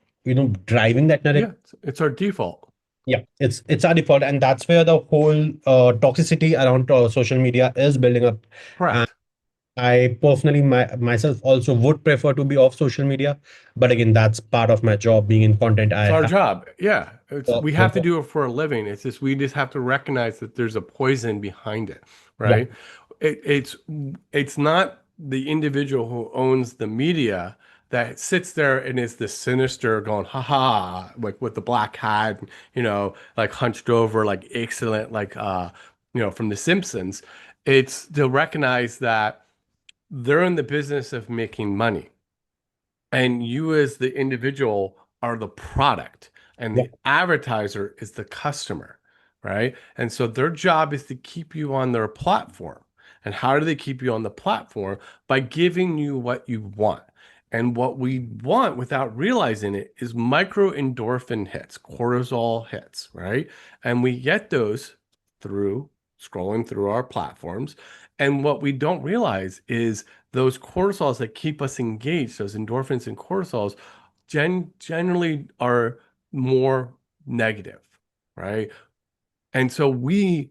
driving that Yeah, narrative. it's our default. Yeah, it's our default, and that's where the whole toxicity around social media is building up. And Correct. I personally, myself also would prefer to be off social media, but again, that's part of my job. Being in content, It's I our have. job. Yeah. We have to Uh, do it for a living. It's just we just have to recognize that there's a poison behind it, yeah, right? It's not the individual who owns the media that sits there and is the sinister going, ha ha, like with the black hat, like hunched over, like excellent, like from The Simpsons. It's to recognize that they're in the business of making money. And you, as the individual, are the product, and yeah, the advertiser is the customer, right? And so their job is to keep you on their platform. And how do they keep you on the platform? By giving you what you want. And what we want without realizing it is micro endorphin hits, cortisol hits, right? And we get those through scrolling through our platforms. And what we don't realize is those cortisols that keep us engaged, those endorphins and cortisols, generally are more negative, right? And so the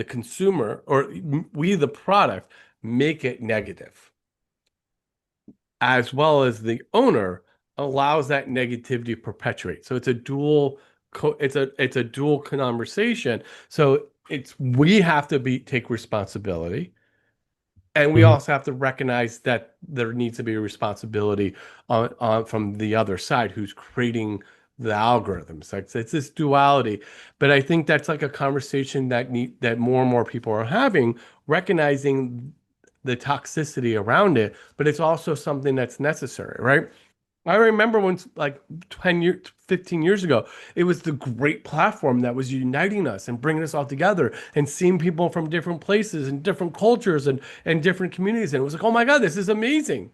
consumer, or we, the product, make it negative, as well as the owner allows that negativity to perpetuate. So it's a it's a dual conversation. So we have to take responsibility. And we mhm, also have to recognize that there needs to be a responsibility from the other side who's creating the algorithms. Like it's this duality, but I think that's like a conversation that more and more people are having, recognizing the toxicity around it, but it's also something that's necessary, right? I remember when, like 10 years, 15 years ago, it was the great platform that was uniting us and bringing us all together and seeing people from different places and different cultures and different communities. And it was like, oh my God, this is amazing.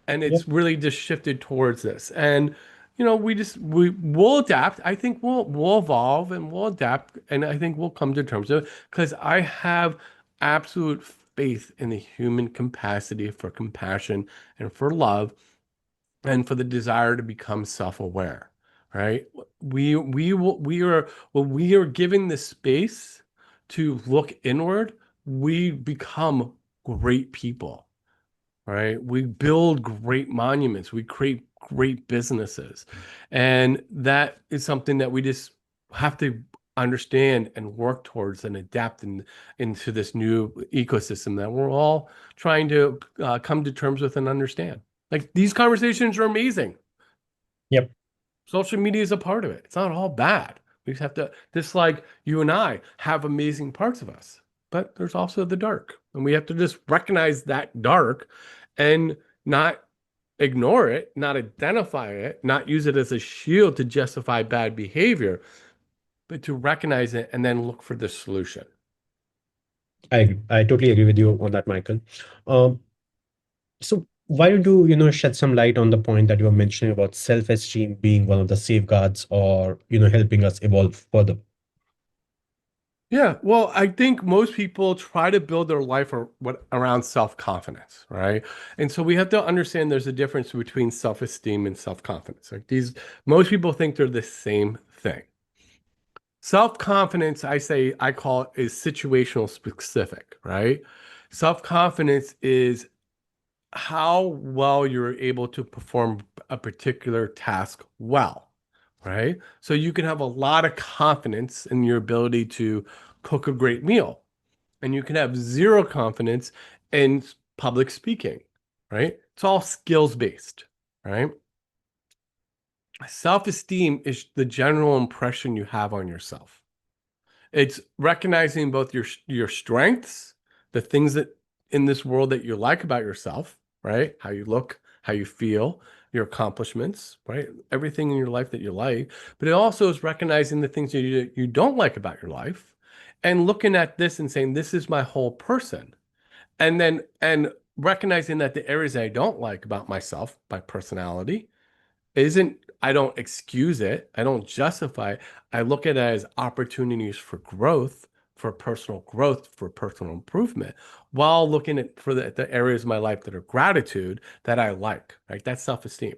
And yeah. it's really just shifted towards this. And, we'll adapt. I think we'll evolve and we'll adapt. And I think we'll come to terms with it because I have absolute faith in the human capacity for compassion and for love and for the desire to become self-aware, right? When we are given the space to look inward, we become great people, right? We build great monuments, we create great businesses. And that is something that we just have to understand and work towards and adapt into this new ecosystem that we're all trying to come to terms with and understand. Like these conversations are amazing. Yep. Social media is a part of it. It's not all bad. We just have to, just like you and I have amazing parts of us, but there's also the dark. And we have to just recognize that dark and not ignore it, not identify it, not use it as a shield to justify bad behavior, but to recognize it and then look for the solution. I totally agree with you on that, Michael. Um, so why don't you, shed some light on the point that you were mentioning about self-esteem being one of the safeguards or, helping us evolve further? Yeah, well, I think most people try to build their life around self-confidence, right? And so we have to understand there's a difference between self-esteem and self-confidence. Like most people think they're the same thing. Self-confidence, I call it is situational specific, right? Self-confidence is how well you're able to perform a particular task well, right? So you can have a lot of confidence in your ability to cook a great meal, and you can have zero confidence in public speaking, right? It's all skills based, right? Self-esteem is the general impression you have on yourself. It's recognizing both your strengths, the things that in this world that you like about yourself, right? How you look, how you feel, your accomplishments, right? Everything in your life that you like. But it also is recognizing the things you don't like about your life and looking at this and saying, this is my whole person. And recognizing that the areas I don't like about myself, my personality, isn't I don't excuse it. I don't justify it. I look at it as opportunities for growth, for personal improvement, while looking at for the areas of my life that are gratitude that I like, right? That's self-esteem.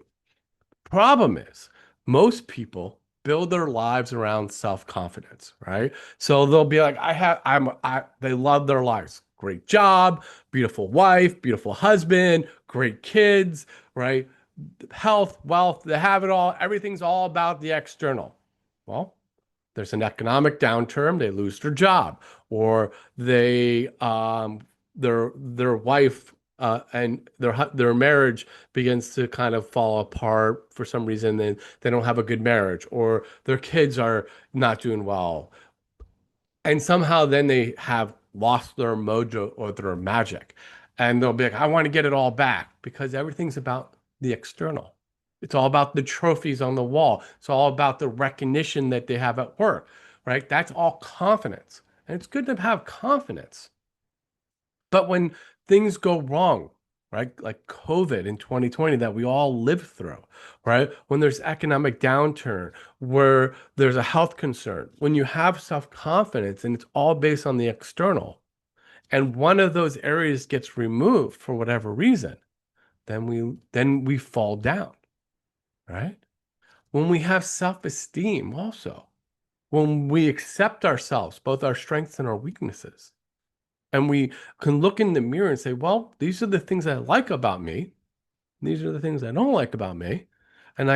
Problem is, most people build their lives around self-confidence, right? So they'll be like, they love their lives. Great job, beautiful wife, beautiful husband, great kids, right? Health, wealth, they have it all. Everything's all about the external. Well, there's an economic downturn, they lose their job, or their wife and their marriage begins to kind of fall apart for some reason, then they don't have a good marriage, or their kids are not doing well. And somehow then they have lost their mojo or their magic. And they'll be like, I want to get it all back because everything's about the external. It's all about the trophies on the wall. It's all about the recognition that they have at work, right? That's all confidence. And it's good to have confidence. But when things go wrong, right? Like COVID in 2020 that we all lived through, right? When there's economic downturn, where there's a health concern, when you have self-confidence and it's all based on the external, and one of those areas gets removed for whatever reason, then we fall down, right? When we have self-esteem also, when we accept ourselves, both our strengths and our weaknesses, and we can look in the mirror and say, well, these are the things I like about me. These are the things I don't like about me. And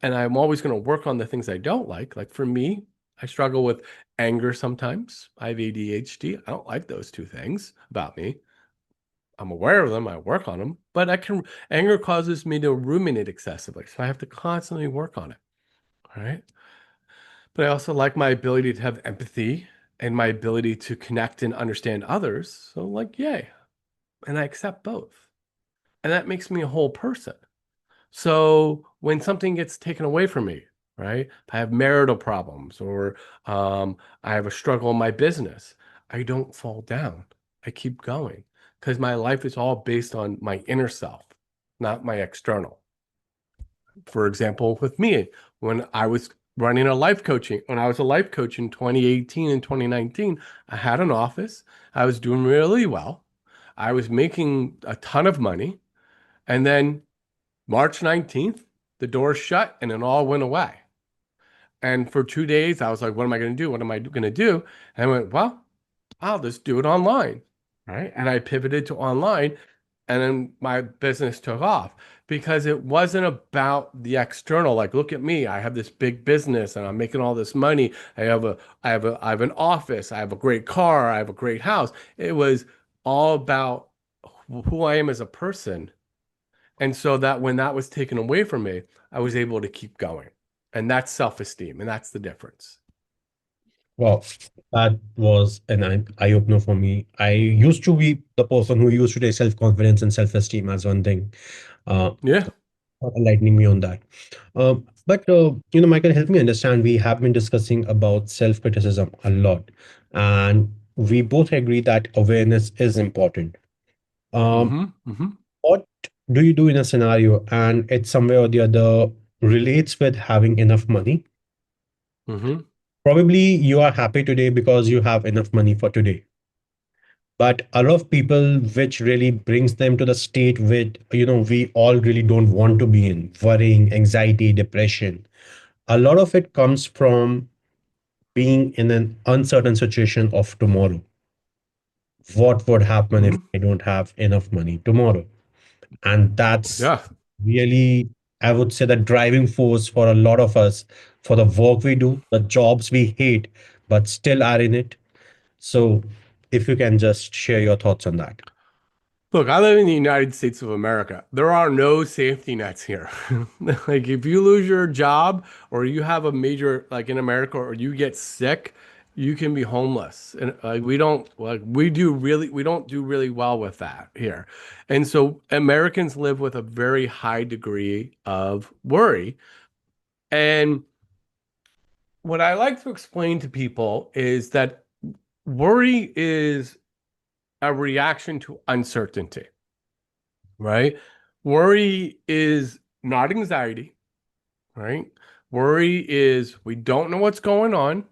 I'm always going to work on the things I don't like. Like for me, I struggle with anger sometimes. I have ADHD. I don't like those two things about me. I'm aware of them. I work on them, but anger causes me to ruminate excessively. So I have to constantly work on it. All right. But I also like my ability to have empathy and my ability to connect and understand others. So, like, yay. And I accept both. And that makes me a whole person. So, when something gets taken away from me, right? I have marital problems or I have a struggle in my business. I don't fall down. I keep going because my life is all based on my inner self, not my external. For example, with me, when I was when I was a life coach in 2018 and 2019, I had an office. I was doing really well. I was making a ton of money. And then March 19th, the doors shut and it all went away. And for 2 days, I was like, what am I going to do? What am I going to do? And I went, well, I'll just do it online. Right. And I pivoted to online and then my business took off because it wasn't about the external. Like, look at me. I have this big business and I'm making all this money. I have an office. I have a great car. I have a great house. It was all about who I am as a person. And so that when that was taken away from me, I was able to keep going. And that's self-esteem. And that's the difference. Well, that was an eye-opener for me. I used to be the person who used to take self-confidence and self-esteem as one thing. Yeah. Enlightening me on that. Michael, help me understand. We have been discussing about self-criticism a lot, and we both agree that awareness is important. Um, Mm-hmm. Mm-hmm. what do you do in a scenario, and it's somewhere or the other relates with having enough money? Mm-hmm. Probably you are happy today because you have enough money for today. But a lot of people, which really brings them to the state which we all really don't want to be in, worrying, anxiety, depression. A lot of it comes from being in an uncertain situation of tomorrow. What would happen if Mm-hmm. I don't have enough money tomorrow? And that's Yeah. really, I would say, the driving force for a lot of us, for the work we do, the jobs we hate but still are in it. So if you can just share your thoughts on that. Look, I live in the United States of America. There are no safety nets here. Like if you lose your job or you have a major, like in America, or you get sick, you can be homeless. And we don't do really well with that here. And so Americans live with a very high degree of worry. And what I like to explain to people is that worry is a reaction to uncertainty, right? Worry is not anxiety, right? Worry is we don't know what's going on.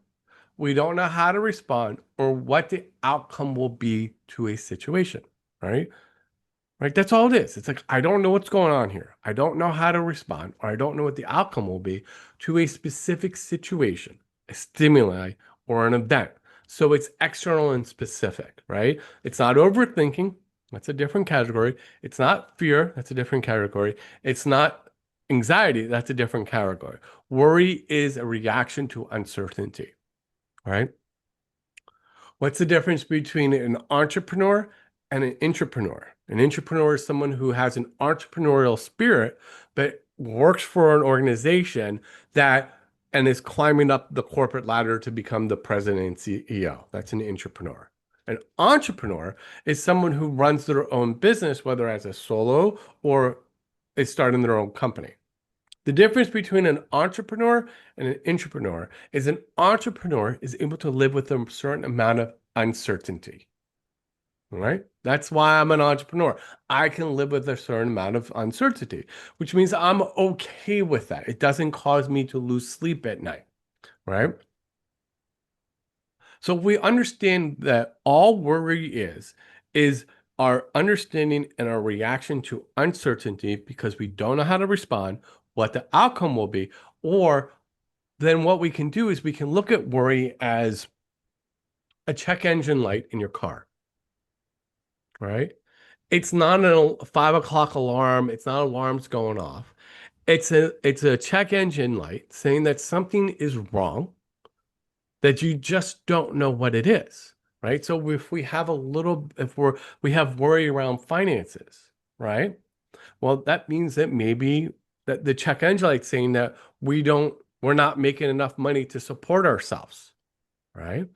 We don't know how to respond or what the outcome will be to a situation, right? Right? That's all it is. It's like, I don't know what's going on here. I don't know how to respond, or I don't know what the outcome will be to a specific situation, a stimuli, or an event. So it's external and specific, right? It's not overthinking. That's a different category. It's not fear. That's a different category. It's not anxiety. That's a different category. Worry is a reaction to uncertainty, right? What's the difference between an entrepreneur and an intrapreneur? An intrapreneur is someone who has an entrepreneurial spirit, but works for an organization that and is climbing up the corporate ladder to become the president and CEO. That's an intrapreneur. An entrepreneur is someone who runs their own business, whether as a solo or is starting their own company. The difference between an entrepreneur and an intrapreneur is an entrepreneur is able to live with a certain amount of uncertainty. All right. That's why I'm an entrepreneur. I can live with a certain amount of uncertainty, which means I'm okay with that. It doesn't cause me to lose sleep at night. Right. So we understand that all worry is our understanding and our reaction to uncertainty because we don't know how to respond, what the outcome will be, or then what we can do is we can look at worry as a check engine light in your car, right? It's not a 5 o'clock alarm. It's not alarms going off. It's a check engine light saying that something is wrong, that you just don't know what it is, right? So if we have a little, if we have worry around finances, right? Well, that means that maybe that the check engine light saying that we're not making enough money to support ourselves, right?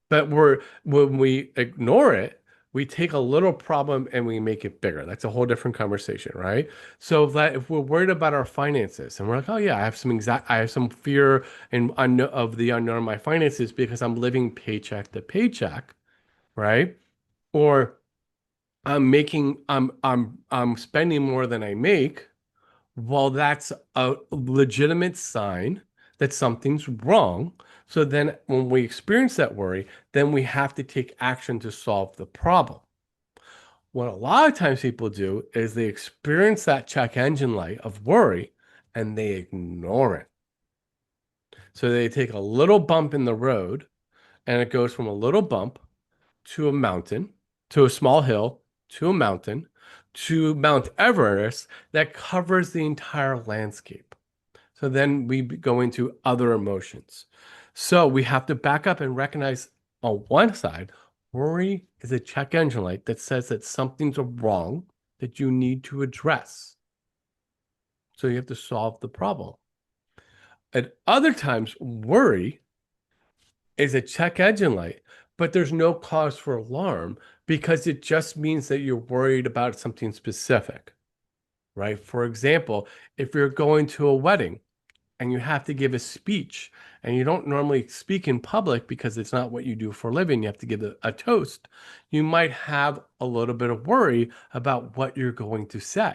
But when we ignore it, we take a little problem and we make it bigger. That's a whole different conversation, right? So that if we're worried about our finances and we're like, oh yeah, I have some fear and of the unknown of my finances because I'm living paycheck to paycheck, right? Or I'm spending more than I make. Well, that's a legitimate sign that something's wrong. So then when we experience that worry, then we have to take action to solve the problem. What a lot of times people do is they experience that check engine light of worry and they ignore it. So they take a little bump in the road and it goes from a little bump to a mountain, to a small hill, to a mountain, to Mount Everest that covers the entire landscape. So then we go into other emotions. So we have to back up and recognize on one side, worry is a check engine light that says that something's wrong that you need to address. So you have to solve the problem. At other times, worry is a check engine light, but there's no cause for alarm because it just means that you're worried about something specific. right? For example, if you're going to a wedding and you have to give a speech and you don't normally speak in public because it's not what you do for a living, you have to give a toast, you might have a little bit of worry about what you're going to say.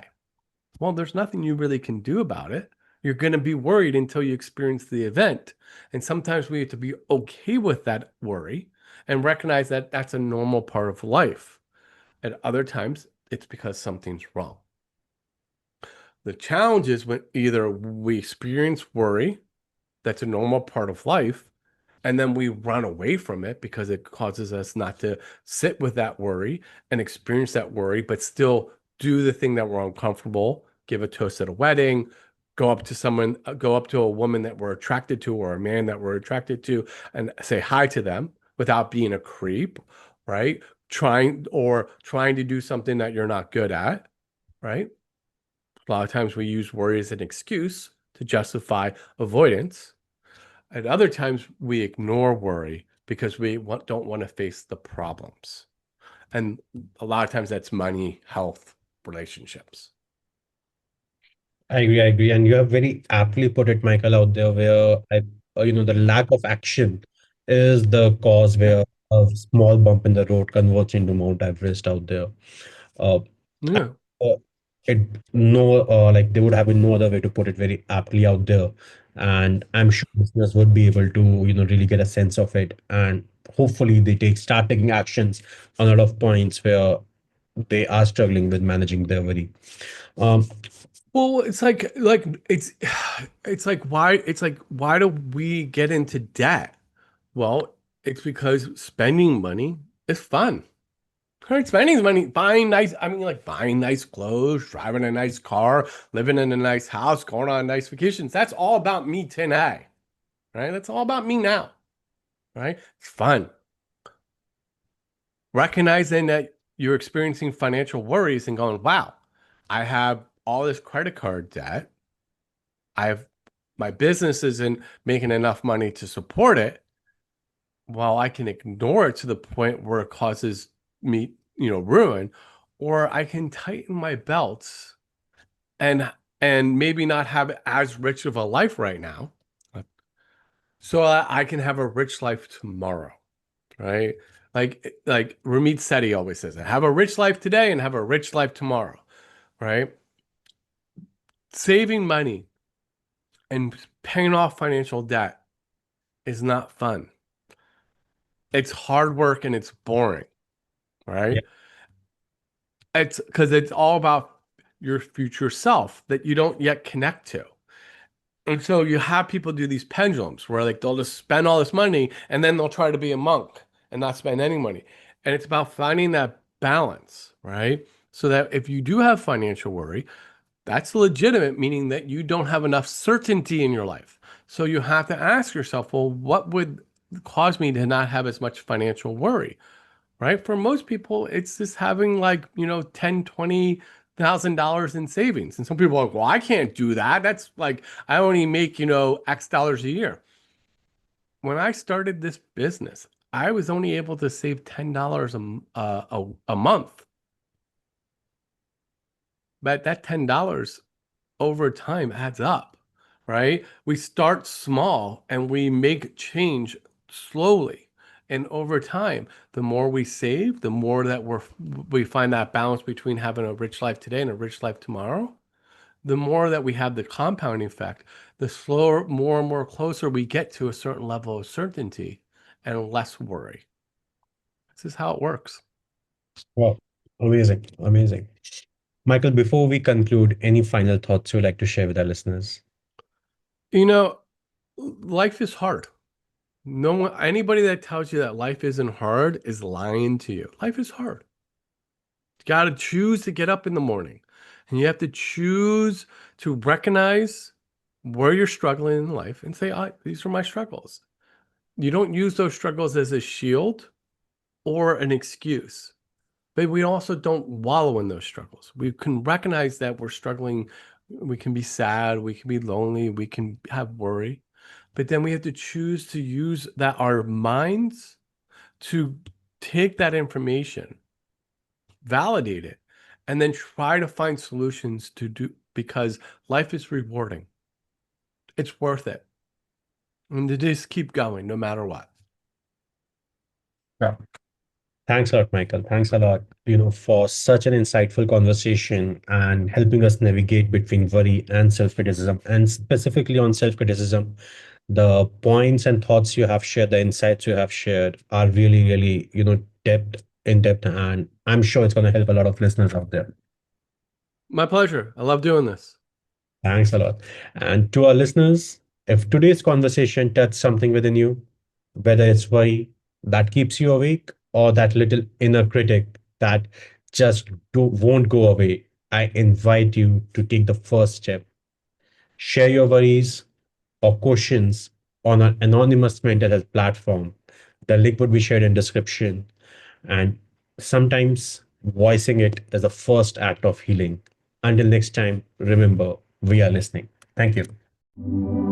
Well, there's nothing you really can do about it. You're going to be worried until you experience the event. And sometimes we have to be okay with that worry and recognize that that's a normal part of life. At other times, it's because something's wrong. The challenge is when either we experience worry, that's a normal part of life, and then we run away from it because it causes us not to sit with that worry and experience that worry, but still do the thing that we're uncomfortable, give a toast at a wedding, go up to someone, go up to a woman that we're attracted to or a man that we're attracted to and say hi to them without being a creep, right? Trying to do something that you're not good at, right? A lot of times we use worry as an excuse to justify avoidance. At other times, we ignore worry because don't want to face the problems. And a lot of times that's money, health, relationships. I agree, I agree. And you have very aptly put it, Michael, out there where the lack of action is the cause Yeah. where a small bump in the road converts into Mount Everest out there. Uh, Yeah. uh, it no like there would have been no other way to put it very aptly out there, and I'm sure listeners would be able to really get a sense of it, and hopefully they start taking actions on a lot of points where they are struggling with managing their worry. um Well, it's like why do we get into debt? Well, it's because spending money is fun. Right? Spending money, buying nice clothes, driving a nice car, living in a nice house, going on nice vacations. That's all about me today, right? That's all about me now, right? It's fun. Recognizing that you're experiencing financial worries and going, wow, I have all this credit card debt. I have my business isn't making enough money to support it. Well, I can ignore it to the point where it causes me, ruin, or I can tighten my belts and maybe not have as rich of a life right now, so I can have a rich life tomorrow, right? Like Ramit Sethi always says, have a rich life today and have a rich life tomorrow, right? Saving money and paying off financial debt is not fun. It's hard work and it's boring, yeah. right? It's because it's all about your future self that you don't yet connect to. And so you have people do these pendulums where like they'll just spend all this money and then they'll try to be a monk and not spend any money. And it's about finding that balance, right? So that if you do have financial worry, that's legitimate, meaning that you don't have enough certainty in your life. So you have to ask yourself, well, what would cause me to not have as much financial worry? Right? For most people, it's just having like, 10, $20,000 in savings. And some people are like, well, I can't do that. That's like, I only make, X dollars a year. When I started this business, I was only able to save $10 a month. But that $10 over time adds up, right? We start small and we make change slowly. And over time, the more we save, the more that we find that balance between having a rich life today and a rich life tomorrow. The more that we have the compounding effect, the slower, more and more closer we get to a certain level of certainty and less worry. This is how it works. Wow, amazing, amazing. Michael, before we conclude, any final thoughts you'd like to share with our listeners? You know, life is hard. No one, anybody that tells you that life isn't hard is lying to you. Life is hard. You got to choose to get up in the morning, and you have to choose to recognize where you're struggling in life and say, these are my struggles. You don't use those struggles as a shield or an excuse, but we also don't wallow in those struggles. We can recognize that we're struggling. We can be sad, we can be lonely, we can have worry, but then we have to choose to use that our minds to take that information, validate it, and then try to find solutions to do because life is rewarding. It's worth it. And to just keep going no matter what. Yeah. Thanks a lot, Michael. Thanks a lot, for such an insightful conversation and helping us navigate between worry and self-criticism, and specifically on self-criticism. The points and thoughts you have shared, the insights you have shared are really, really, in depth, and I'm sure it's going to help a lot of listeners out there. My pleasure. I love doing this. Thanks a lot. And to our listeners, if today's conversation touched something within you, whether it's worry that keeps you awake or that little inner critic that just won't go away, I invite you to take the first step. Share your worries or questions on an anonymous mental health platform. The link would be shared in description. And sometimes voicing it is the first act of healing. Until next time, remember, we are listening. Thank you.